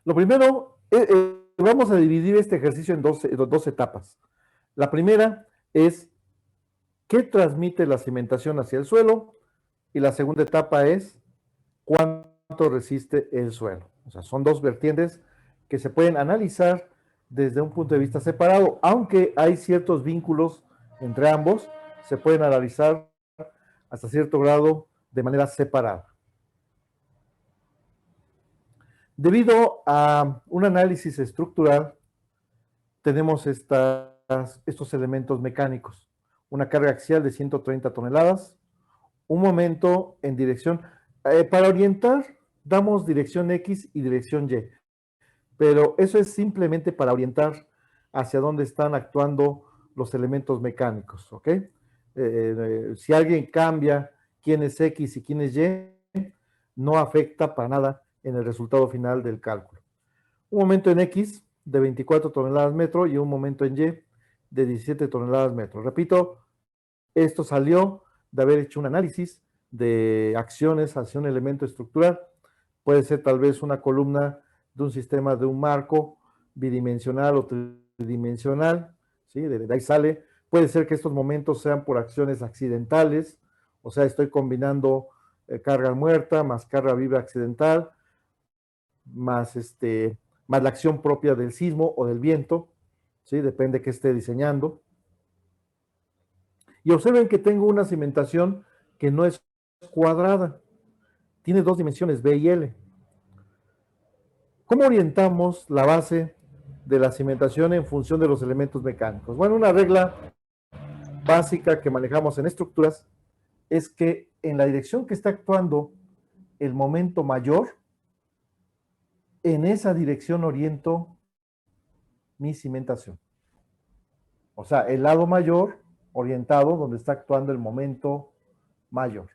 Lo primero, vamos a dividir este ejercicio en dos etapas. La primera es qué transmite la cimentación hacia el suelo y la segunda etapa es cuánto resiste el suelo. O sea, son dos vertientes que se pueden analizar desde un punto de vista separado, aunque hay ciertos vínculos entre ambos, se pueden analizar hasta cierto grado de manera separada. Debido a un análisis estructural, tenemos estos elementos mecánicos. Una carga axial de 130 toneladas, un momento en dirección. Para orientar, damos dirección X y dirección Y, pero eso es simplemente para orientar hacia dónde están actuando los elementos mecánicos, ¿ok? Si alguien cambia quién es X y quién es Y, no afecta para nada en el resultado final del cálculo. Un momento en X de 24 toneladas metro y un momento en Y de 17 toneladas metro. Repito, esto salió de haber hecho un análisis de acciones hacia un elemento estructural. Puede ser tal vez una columna de un sistema de un marco bidimensional o tridimensional, ¿sí? De ahí sale. Puede ser que estos momentos sean por acciones accidentales, o sea, estoy combinando carga muerta más carga viva accidental, más, más la acción propia del sismo o del viento, ¿sí? Depende que esté diseñando. Y observen que tengo una cimentación que no es cuadrada, tiene dos dimensiones, B y L. ¿Cómo orientamos la base de la cimentación en función de los elementos mecánicos? Bueno, una regla básica que manejamos en estructuras es que en la dirección que está actuando el momento mayor, en esa dirección oriento mi cimentación. O sea, el lado mayor orientado donde está actuando el momento mayor.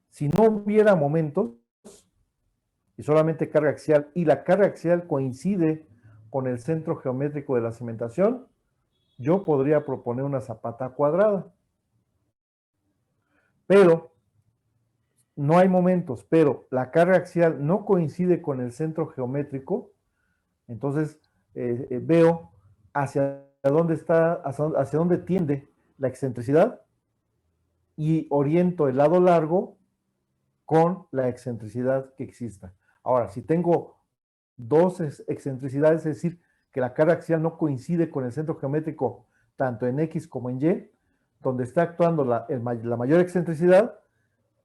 Si no hubiera momentos y solamente carga axial, y la carga axial coincide con el centro geométrico de la cimentación, yo podría proponer una zapata cuadrada. Pero no hay momentos, pero la carga axial no coincide con el centro geométrico, entonces veo hacia dónde está, hacia dónde tiende la excentricidad y oriento el lado largo con la excentricidad que exista. Ahora, si tengo dos excentricidades, es decir, que la carga axial no coincide con el centro geométrico tanto en X como en Y, donde está actuando la mayor excentricidad,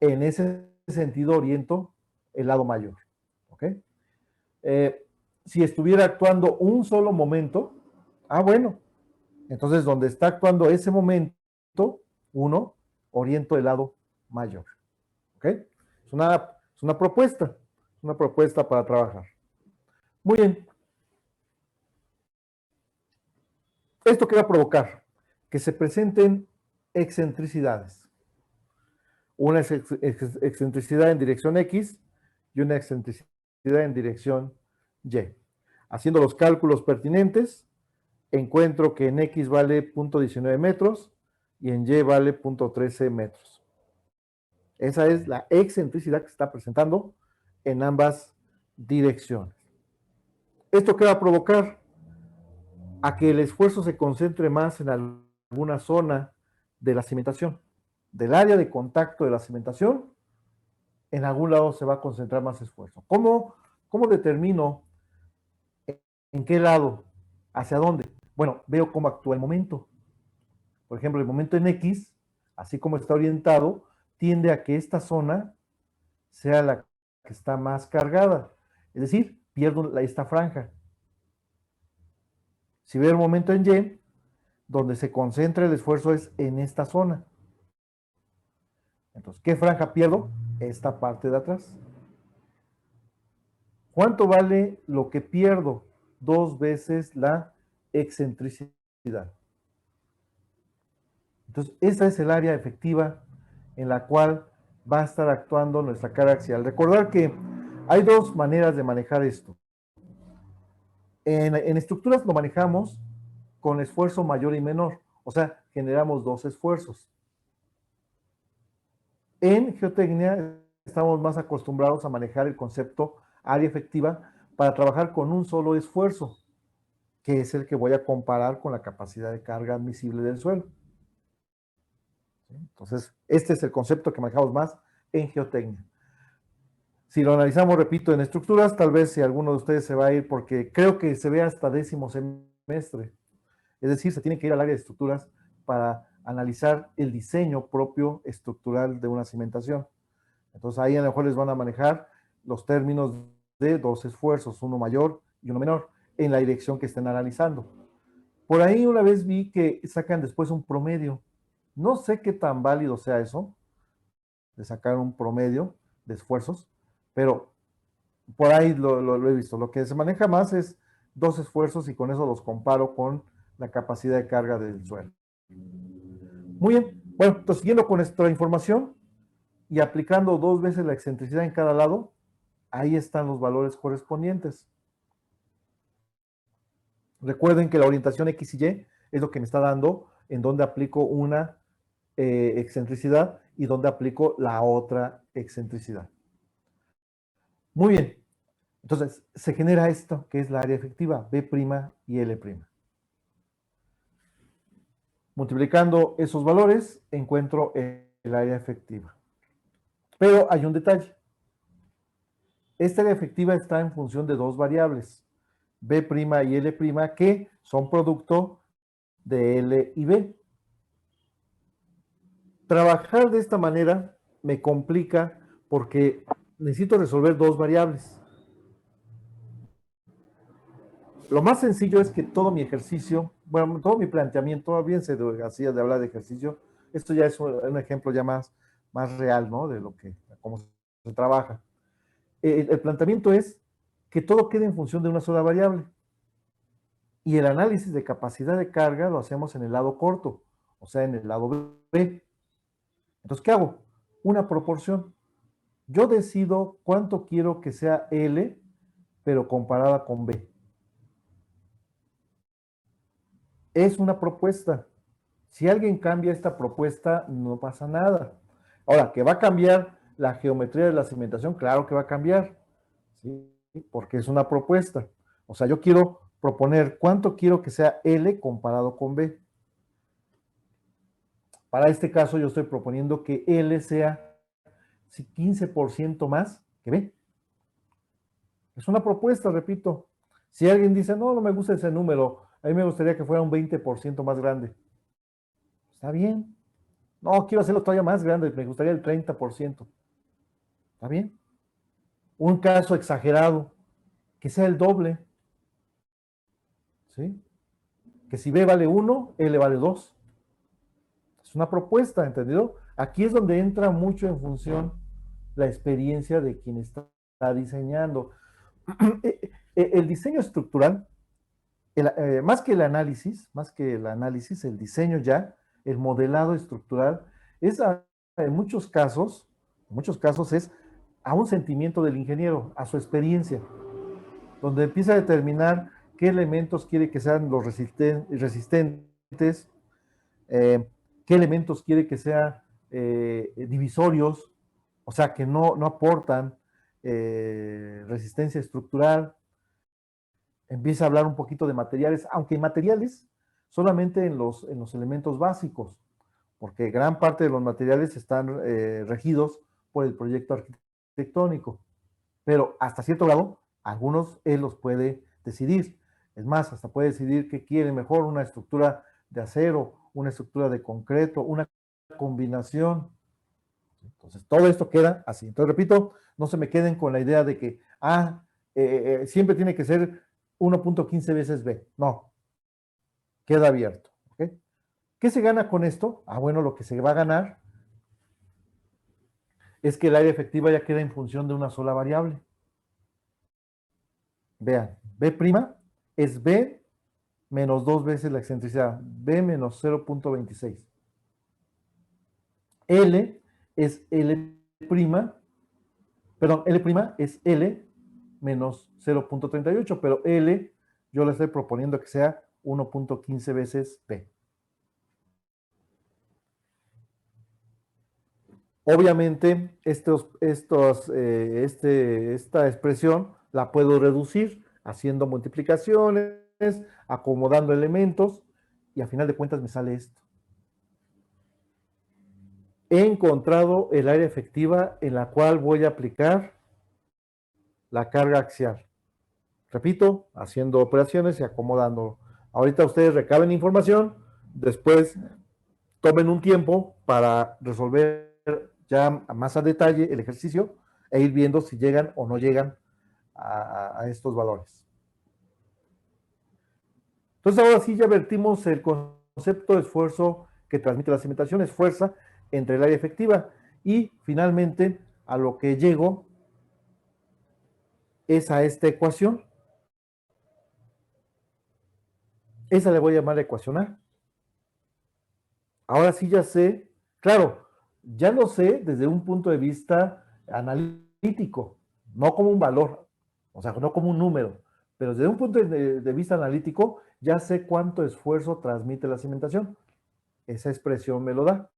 en ese sentido oriento el lado mayor. ¿Ok? Si estuviera actuando un solo momento, bueno, entonces donde está actuando ese momento, uno, oriento el lado mayor. ¿Ok? Es una propuesta para trabajar. Muy bien. ¿Esto qué va a provocar? Que se presenten excentricidades. Una excentricidad en dirección X y una excentricidad en dirección Y. Haciendo los cálculos pertinentes, encuentro que en X vale 0.19 metros y en Y vale 0.13 metros. Esa es la excentricidad que se está presentando en ambas direcciones. ¿Esto qué va a provocar? A que el esfuerzo se concentre más en alguna zona de la cimentación. Del área de contacto de la cimentación, en algún lado se va a concentrar más esfuerzo. ¿Cómo determino en qué lado? ¿Hacia dónde? Bueno, veo cómo actúa el momento. Por ejemplo, el momento en X, así como está orientado, tiende a que esta zona sea la que está más cargada. Es decir, pierdo esta franja. Si veo el momento en Y, donde se concentra el esfuerzo es en esta zona. Entonces, ¿qué franja pierdo? Esta parte de atrás. ¿Cuánto vale lo que pierdo? 2 veces la excentricidad. Entonces, esa es el área efectiva en la cual va a estar actuando nuestra carga axial. Recordar que hay dos maneras de manejar esto. En estructuras lo manejamos con esfuerzo mayor y menor, o sea, generamos dos esfuerzos. En geotecnia estamos más acostumbrados a manejar el concepto área efectiva para trabajar con un solo esfuerzo, que es el que voy a comparar con la capacidad de carga admisible del suelo. Entonces, este es el concepto que manejamos más en geotecnia. Si lo analizamos, repito, en estructuras, tal vez si alguno de ustedes se va a ir, porque creo que se ve hasta 10º semestre. Es decir, se tiene que ir al área de estructuras para analizar el diseño propio estructural de una cimentación. Entonces ahí a lo mejor les van a manejar los términos de dos esfuerzos, uno mayor y uno menor, en la dirección que estén analizando. Por ahí una vez vi que sacan después un promedio. No sé qué tan válido sea eso, de sacar un promedio de esfuerzos, pero por ahí lo he visto. Lo que se maneja más es dos esfuerzos y con eso los comparo con la capacidad de carga del suelo. Muy bien. Bueno, entonces siguiendo con nuestra información y aplicando 2 veces la excentricidad en cada lado, ahí están los valores correspondientes. Recuerden que la orientación X y Y es lo que me está dando en dónde aplico una excentricidad y dónde aplico la otra excentricidad. Muy bien. Entonces, se genera esto, que es la área efectiva, B' y L'. Multiplicando esos valores, encuentro el área efectiva. Pero hay un detalle. Esta área efectiva está en función de dos variables, B' y L', que son producto de L y B. Trabajar de esta manera me complica porque necesito resolver dos variables. Lo más sencillo es que todo mi ejercicio, bueno, todo mi planteamiento, bien se hacía de hablar de ejercicio, esto ya es un ejemplo ya más real, ¿no? De lo que, cómo se trabaja. El planteamiento es que todo quede en función de una sola variable. Y el análisis de capacidad de carga lo hacemos en el lado corto, o sea, en el lado B. Entonces, ¿qué hago? Una proporción. Yo decido cuánto quiero que sea L, pero comparada con B. Es una propuesta. Si alguien cambia esta propuesta, no pasa nada. Ahora, que va a cambiar la geometría de la cimentación, claro que va a cambiar, ¿sí? Porque es una propuesta. O sea, yo quiero proponer cuánto quiero que sea L comparado con B. Para este caso, yo estoy proponiendo que L sea 15% más que B. Es una propuesta, repito. Si alguien dice, no, no me gusta ese número, a mí me gustaría que fuera un 20% más grande. Está bien. No, quiero hacerlo todavía más grande, me gustaría el 30%. ¿Está bien? Un caso exagerado, que sea el doble. ¿Sí? Que si B vale 1, L vale 2. Es una propuesta, ¿entendido? Aquí es donde entra mucho en función la experiencia de quien está diseñando. El diseño estructural, más que el análisis, el diseño ya, el modelado estructural, es en muchos casos es a un sentimiento del ingeniero, a su experiencia, donde empieza a determinar qué elementos quiere que sean los resistentes, qué elementos quiere que sean divisorios, o sea, que no aportan resistencia estructural. Empieza a hablar un poquito de materiales, aunque materiales solamente en los elementos básicos, porque gran parte de los materiales están regidos por el proyecto arquitectónico, pero hasta cierto grado, algunos él los puede decidir. Es más, hasta puede decidir qué quiere mejor, una estructura de acero, una estructura de concreto, una combinación. Entonces, todo esto queda así. Entonces, repito, no se me queden con la idea de que, siempre tiene que ser 1.15 veces B. No, queda abierto. ¿Okay? ¿Qué se gana con esto? Bueno, lo que se va a ganar es que el área efectiva ya queda en función de una sola variable. Vean, B' es B menos 2 veces la excentricidad, B menos 0.26. L es L', perdón, L' es L menos 0.38, pero L yo le estoy proponiendo que sea 1.15 veces P. Obviamente, esta expresión La puedo reducir haciendo multiplicaciones, acomodando elementos, y a final de cuentas me sale esto. He encontrado el área efectiva en la cual voy a aplicar la carga axial. Repito, haciendo operaciones y acomodando. Ahorita ustedes recaben información, después tomen un tiempo para resolver ya más a detalle el ejercicio e ir viendo si llegan o no llegan a estos valores. Entonces ahora sí ya vertimos el concepto de esfuerzo que transmite la cimentación, es fuerza entre el área efectiva, y finalmente a lo que llego es a esta ecuación. Esa le voy a llamar la ecuación A. Ahora sí ya sé, claro, ya lo sé desde un punto de vista analítico, no como un valor, o sea, no como un número, pero desde un punto de vista analítico ya sé cuánto esfuerzo transmite la cimentación. Esa expresión me lo da.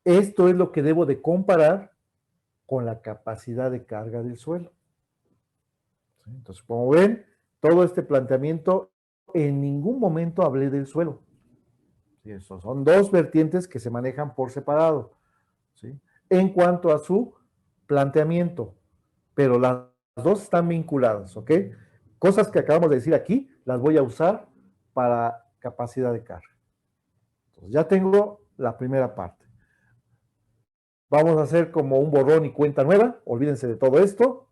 Esto es lo que debo de comparar con la capacidad de carga del suelo. Entonces, como ven, todo este planteamiento, en ningún momento hablé del suelo. ¿Sí? Eso son dos vertientes que se manejan por separado, ¿sí? En cuanto a su planteamiento, pero las dos están vinculadas, ¿ok? Cosas que acabamos de decir aquí, las voy a usar para capacidad de carga. Entonces, ya tengo la primera parte. Vamos a hacer como un borrón y cuenta nueva, olvídense de todo esto,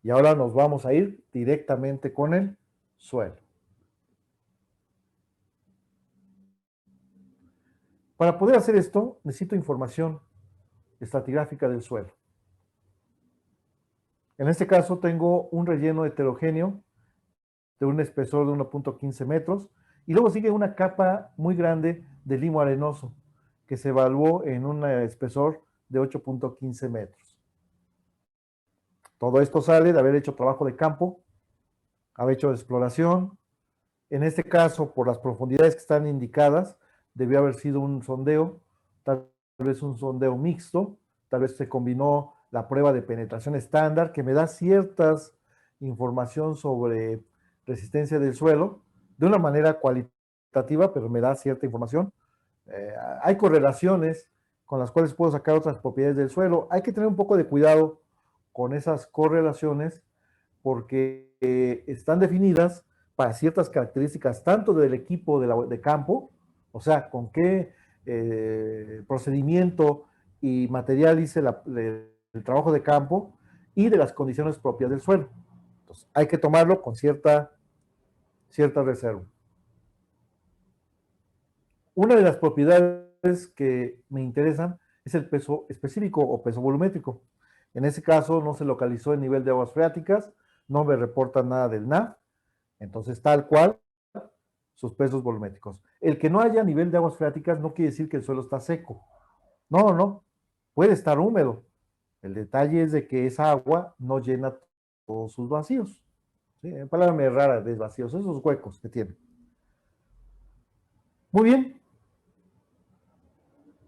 y ahora nos vamos a ir directamente con el suelo. Para poder hacer esto, necesito información estratigráfica del suelo. En este caso tengo un relleno heterogéneo de un espesor de 1.15 metros, y luego sigue una capa muy grande de limo arenoso, que se evaluó en un espesor de 8.15 metros. Todo esto sale de haber hecho trabajo de campo, haber hecho exploración. En este caso, por las profundidades que están indicadas, debió haber sido un sondeo, tal vez un sondeo mixto, tal vez se combinó la prueba de penetración estándar, que me da ciertas información sobre resistencia del suelo, de una manera cualitativa, pero me da cierta información. Hay correlaciones con las cuales puedo sacar otras propiedades del suelo. Hay que tener un poco de cuidado con esas correlaciones porque están definidas para ciertas características, tanto del equipo de campo, o sea, con qué procedimiento y material hice el trabajo de campo, y de las condiciones propias del suelo. Entonces, hay que tomarlo con cierta reserva. Una de las propiedades que me interesan es el peso específico o peso volumétrico. En ese caso no se localizó el nivel de aguas freáticas, no me reporta nada del NAF, entonces tal cual sus pesos volumétricos. El que no haya nivel de aguas freáticas no quiere decir que el suelo está seco. No, no, puede estar húmedo. El detalle es de que esa agua no llena todos sus vacíos. ¿Sí? Palabra medio rara de vacíos, esos huecos que tiene. Muy bien.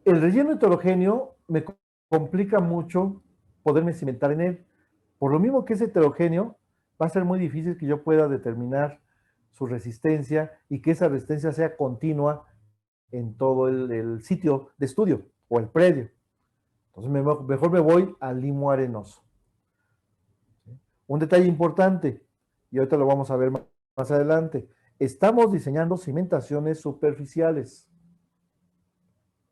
El relleno heterogéneo me complica mucho poderme cimentar en él. Por lo mismo que es heterogéneo, va a ser muy difícil que yo pueda determinar su resistencia y que esa resistencia sea continua en todo el sitio de estudio o el predio. Entonces mejor me voy al limo arenoso. Un detalle importante, y ahorita lo vamos a ver más adelante, estamos diseñando cimentaciones superficiales.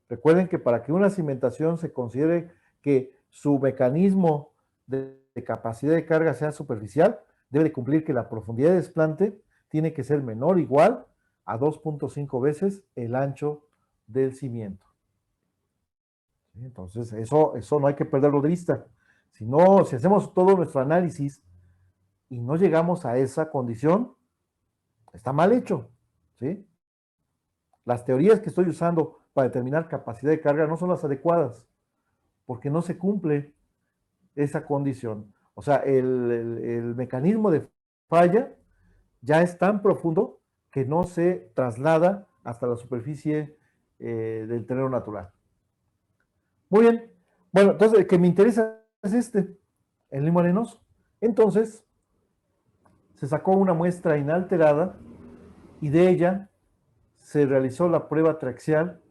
Recuerden que para que una cimentación se considere que su mecanismo de capacidad de carga sea superficial, debe de cumplir que la profundidad de desplante tiene que ser menor o igual a 2.5 veces el ancho del cimiento. Entonces, eso no hay que perderlo de vista. Si hacemos todo nuestro análisis y no llegamos a esa condición, está mal hecho, ¿sí? Las teorías que estoy usando para determinar capacidad de carga no son las adecuadas, porque no se cumple esa condición. O sea, el mecanismo de falla ya es tan profundo que no se traslada hasta la superficie del terreno natural. Muy bien. Bueno, entonces el que me interesa es el limo arenoso. Entonces, se sacó una muestra inalterada y de ella se realizó la prueba triaxial.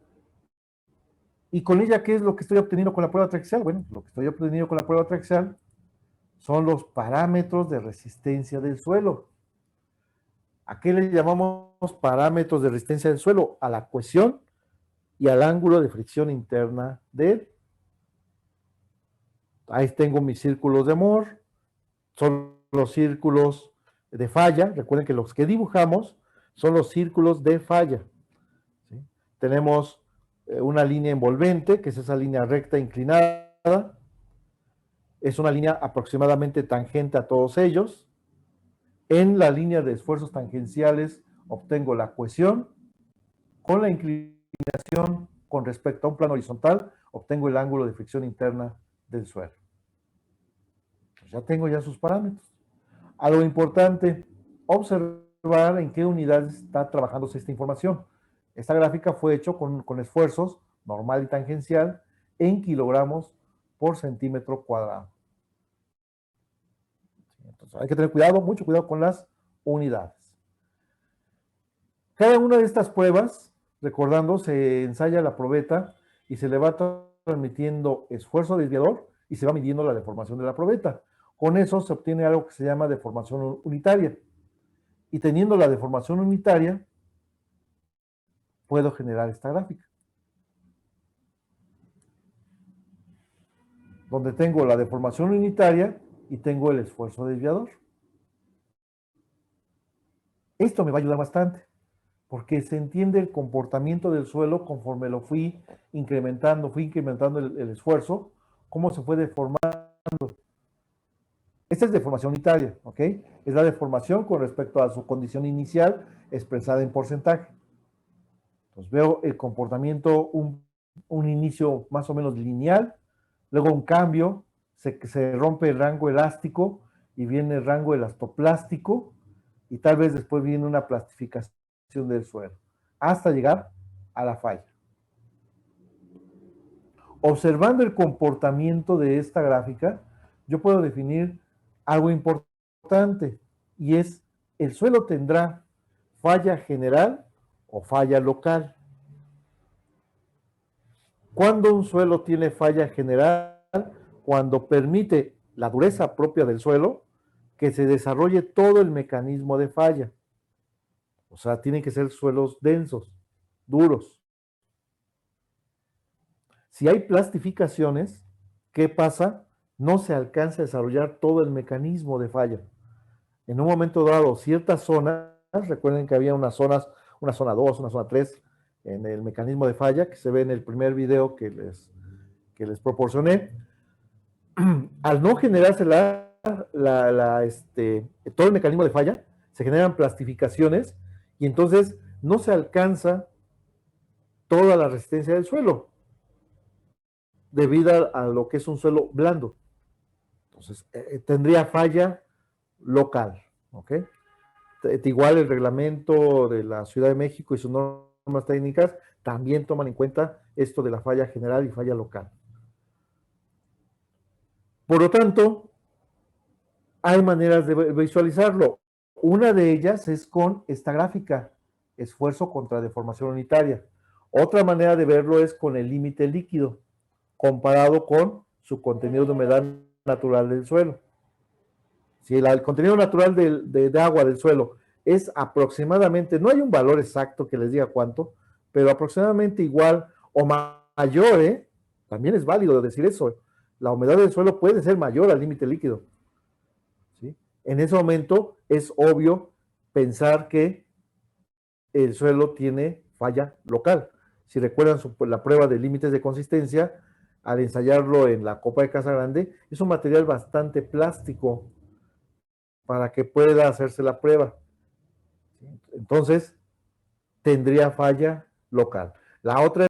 ¿Y con ella qué es lo que estoy obteniendo con la prueba triaxial? Bueno, lo que estoy obteniendo con la prueba triaxial son los parámetros de resistencia del suelo. ¿A qué le llamamos parámetros de resistencia del suelo? A la cohesión y al ángulo de fricción interna de él. Ahí tengo mis círculos de Moore, son los círculos de falla. Recuerden que los que dibujamos son los círculos de falla. ¿Sí? Tenemos una línea envolvente, que es esa línea recta inclinada. Es una línea aproximadamente tangente a todos ellos. En la línea de esfuerzos tangenciales obtengo la cohesión. Con la inclinación con respecto a un plano horizontal, obtengo el ángulo de fricción interna del suelo. Pues ya tengo ya sus parámetros. Algo importante, observar en qué unidades está trabajándose esta información. Esta gráfica fue hecha con esfuerzos normal y tangencial en kilogramos por centímetro cuadrado. Entonces hay que tener cuidado, mucho cuidado con las unidades. Cada una de estas pruebas, recordando, se ensaya la probeta y se le va transmitiendo esfuerzo desviador y se va midiendo la deformación de la probeta. Con eso se obtiene algo que se llama deformación unitaria. Y teniendo la deformación unitaria, puedo generar esta gráfica, donde tengo la deformación unitaria y tengo el esfuerzo desviador. Esto me va a ayudar bastante, porque se entiende el comportamiento del suelo conforme lo fui incrementando el esfuerzo, cómo se fue deformando. Esta es deformación unitaria, ¿ok? Es la deformación con respecto a su condición inicial expresada en porcentaje. Entonces veo el comportamiento, un inicio más o menos lineal, luego un cambio, se rompe el rango elástico y viene el rango elastoplástico y tal vez después viene una plastificación del suelo, hasta llegar a la falla. Observando el comportamiento de esta gráfica, yo puedo definir algo importante y es, el suelo tendrá falla general o falla local. ¿Cuándo un suelo tiene falla general? Cuando permite la dureza propia del suelo que se desarrolle todo el mecanismo de falla. O sea, tienen que ser suelos densos, duros. Si hay plastificaciones, ¿qué pasa? No se alcanza a desarrollar todo el mecanismo de falla. En un momento dado, ciertas zonas, recuerden que había unas zonas, una zona 2, una zona 3, en el mecanismo de falla, que se ve en el primer video que les proporcioné. Al no generarse todo el mecanismo de falla, se generan plastificaciones y entonces no se alcanza toda la resistencia del suelo debido a lo que es un suelo blando. Entonces, tendría falla local, ¿ok? Igual el reglamento de la Ciudad de México y sus normas técnicas también toman en cuenta esto de la falla general y falla local. Por lo tanto, hay maneras de visualizarlo. Una de ellas es con esta gráfica, esfuerzo contra deformación unitaria. Otra manera de verlo es con el límite líquido, comparado con su contenido de humedad natural del suelo. Si el contenido natural de agua del suelo es aproximadamente, no hay un valor exacto que les diga cuánto, pero aproximadamente igual o mayor, también es válido decir eso. La humedad del suelo puede ser mayor al límite líquido. ¿Sí? En ese momento es obvio pensar que el suelo tiene falla local. Si recuerdan la prueba de límites de consistencia, al ensayarlo en la copa de Casa Grande, es un material bastante plástico para que pueda hacerse la prueba. Entonces, tendría falla local. La otra